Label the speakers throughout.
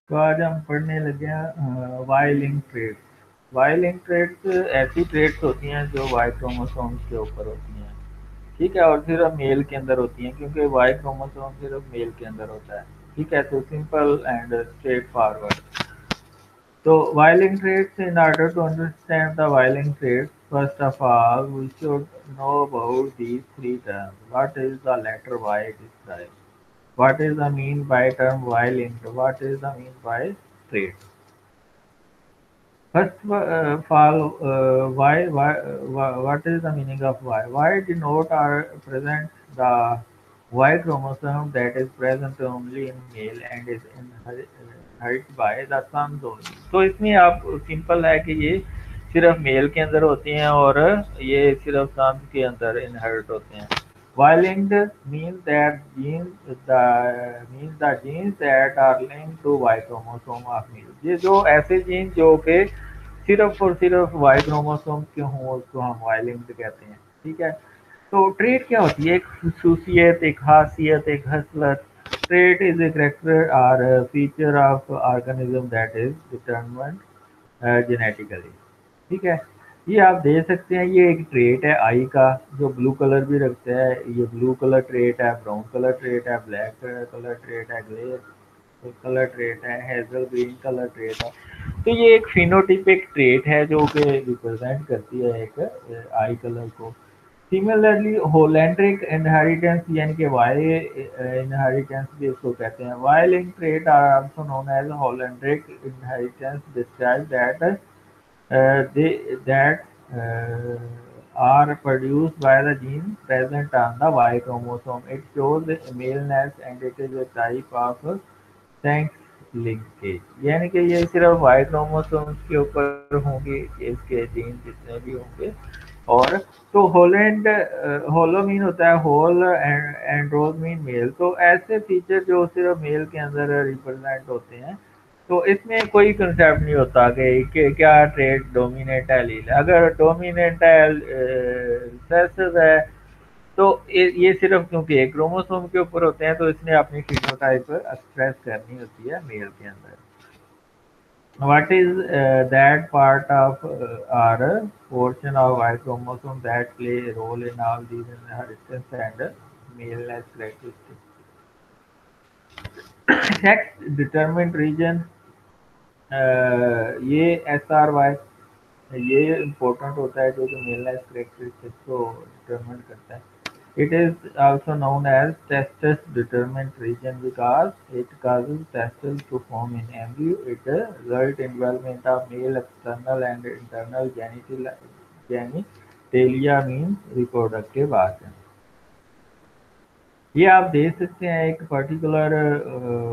Speaker 1: तो आज हम पढ़ने लगे हैं Y link traits. Y link traits ऐसी ट्रेड्स होती हैं जो वाई क्रोमोसोम्स के ऊपर होती हैं, ठीक है, और सिर्फ मेल के अंदर होती हैं क्योंकि वाई क्रोमोसोम सिर्फ मेल के अंदर होता है। ठीक है, तो simple and straight forward. So whiling traits, in order to understand the whiling traits, first of all, we should know about these three terms. What is the letter Y describes? What is the mean by term whiling? What is the mean by trait? First of all, what is the meaning of Y? Y denote or present the Y chromosome that is present only in male and is inherited by the sons only. तो इसमें आप simple है कि ये सिर्फ mail के अंदर होती हैं और ये सिर्फ सन्स के अंदर इनहेरिट होते हैं। Y-linked means the genes that are linked to Y chromosome of male। ये जो ऐसे जीन जो कि सिर्फ और सिर्फ वाई क्रोमोसोम के हों उसको हम वाई लिंक्ड कहते हैं। ठीक है, तो ट्रेट क्या होती है? एक खसूसियत, एक खासियत, एक हसलत। ट्रेट इज ए करेक्टर और feature of organism that is determined genetically. ठीक है, ये आप दे सकते हैं, ये एक ट्रेट है आई का जो ब्लू कलर भी रखता है। ये ब्लू कलर ट्रेट है, ब्राउन कलर ट्रेट है, ब्लैक कलर ट्रेट है, ग्रे कलर ट्रेट है, हेजल ग्रीन कलर ट्रेट है। तो ये एक फिनोटिपिक ट्रेट है जो कि रिप्रेजेंट करती है एक आई कलर को। सिमिलरली होलैंड्रिक इनहेरिटेंस यानी कि वाई इनहेरिटेंस भी इसको कहते हैं। Y link trait are also known as holandric inheritance describe that are produced by the gene present on the Y chromosome. It shows maleness and it is a type of sex linkage, यानी कि ये सिर्फ Y chromosomes के ऊपर होंगे इसके gene जितने भी होंगे। और तो होलैंड होलो मीन होता है whole andros mean male. तो ऐसे फीचर जो सिर्फ मेल के अंदर रिप्रेजेंट होते हैं, तो इसमें कोई कंसेप्ट नहीं होता कि क्या ट्रेड डोमिनेट है लील। अगर डोमिनेट है रिसेसिव है तो ये सिर्फ क्योंकि एक क्रोमोसोम के ऊपर होते हैं तो इसने अपनी फिनोटाइप एक्सप्रेस करनी होती है मेल के अंदर। What is that part of or portion of Y chromosome that play a role in all these inheritance and maleness characteristics? Sex determined region, ये SRY, ये इम्पोर्टेंट होता है जो कि मेलनेस करेक्टरिस्टिक्स को डिटरमिन करता है। It is also known as testis determinant region because it causes testes to form in embryo. It results in development of male external and internal genitalia means reproductive organ। ये आप देख सकते हैं एक particular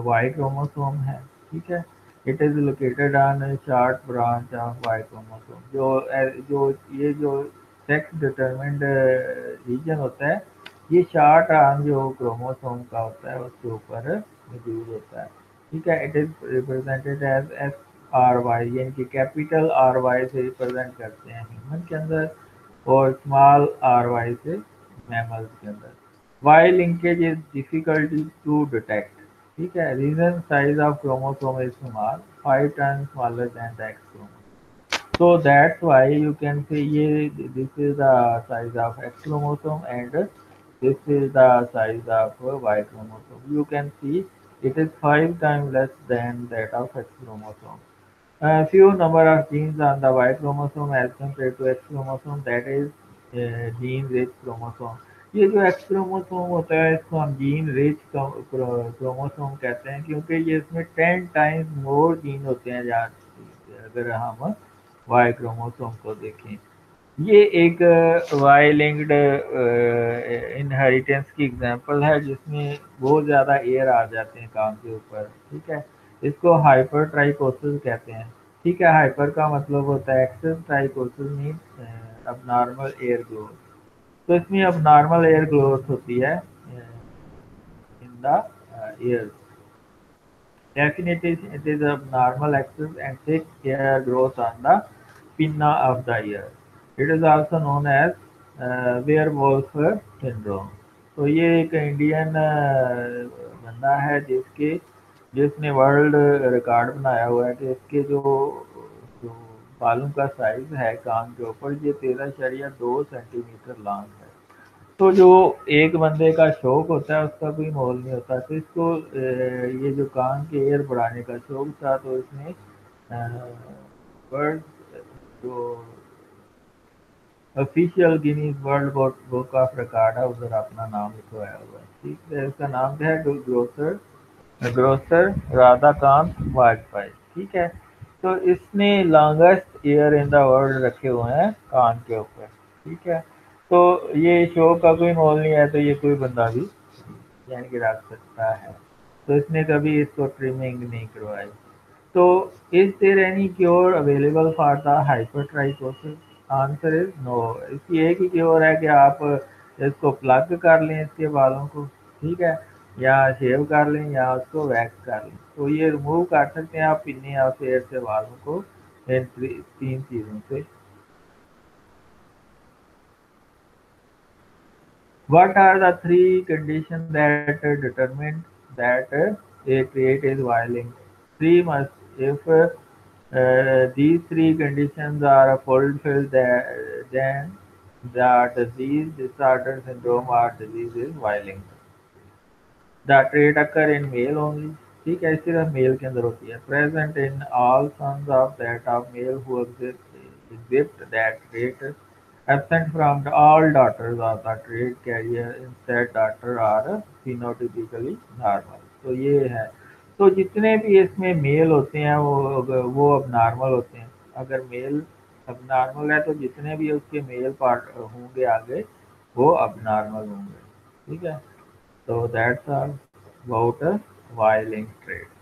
Speaker 1: Y chromosome है। ठीक है, it is located on short branch of Y chromosome. जो ये जो सेक्स डिटरमिन्ड रीजन होता है, ये शार्ट आर्म जो क्रोमोसोम का होता है उसके ऊपर मौजूद होता है। ठीक है, it is represented as S R Y, यानी कि कैपिटल आर वाई से रिप्रेजेंट करते हैं ह्यूमन के अंदर और स्मॉल आर वाई से मैमल्स के अंदर। Y linkage is difficult to detect. ठीक है, reason size of chromosome is small, 5 times smaller than the X chromosome। So that's why you can say this is the size of X chromosome and this is the size of Y chromosome। You can see it is 5 times less than that of X chromosome। Few number of genes on the Y chromosome as compared to X chromosome, that is gene rich chromosome। ये जो X chromosome होता है इसको हम gene rich chromosome कहते हैं क्योंकि ये इसमें 10 times मोर जीन होते हैं जहाँ अगर हम वाई क्रोमोसोम को देखें। ये एक वाई लिंक्ड इनहेरिटेंस की एग्जांपल है जिसमें बहुत ज़्यादा एयर आ जाते हैं काम के ऊपर। ठीक है, इसको हाइपर ट्राइकोसिस कहते हैं। ठीक है, हाइपर का मतलब होता है एक्सेस, ट्राइकोसिस मीन अब नॉर्मल एयर ग्रोथ। तो इसमें अब नॉर्मल एयर ग्रोथ होती है in the ears। Definitely, it is a normal axis and thick hair grows on the pinna of the ear। It is also known as werewolf syndrome। तो ये एक Indian बंदा है जिसके जिसने वर्ल्ड रिकॉर्ड बनाया हुआ है कि इसके जो जो बालों का साइज है कान के ऊपर ये 13.2 सेंटीमीटर लॉन्ग है। तो जो एक बंदे का शौक होता है उसका कोई मोल नहीं होता। तो इसको ये जो कान के एयर बढ़ाने का शौक था तो इसने वर्ल्ड जो official Guinness world book of record है उधर अपना नाम लिखवाया हुआ है। ठीक है, इसका नाम क्या है? Grocer grocer Radhakant Vajpayee. ठीक है, तो इसने longest year in the world रखे हुए हैं कान के ऊपर। ठीक है, तो ये शो का कोई मोल नहीं है, तो ये कोई बंदा भी यानी कि रख सकता है। तो इसने कभी इसको ट्रिमिंग नहीं करवाई। तो is there any cure available for the hypertrichosis? Answer is no. इसकी एक ही क्योर है कि आप इसको प्लग कर लें इसके बालों को, ठीक है, या शेव कर लें या उसको वैक्स कर लें। तो ये रिमूव कर सकते हैं आप पिन्नी या फेयर से बालों को इन तीन चीज़ों से। What are the three conditions that determine that a trait is violent? Three must, if these three conditions are fulfilled, then the disease, disorder, syndrome or disease is violent. The trait occur in male only, ठीक है, सिर्फ mail के अंदर होती है। Present in all sons of that of male who exhibit that trait, absent from all daughters of the trait carrier, instead daughter are phenotypically normal। तो ये है। तो जितने भी इसमें मेल होते हैं वो अब नॉर्मल होते हैं। अगर मेल अब नॉर्मल है तो जितने भी उसके मेल पार्ट होंगे आगे वो अब नॉर्मल होंगे। ठीक है, so that's all about a violin trait।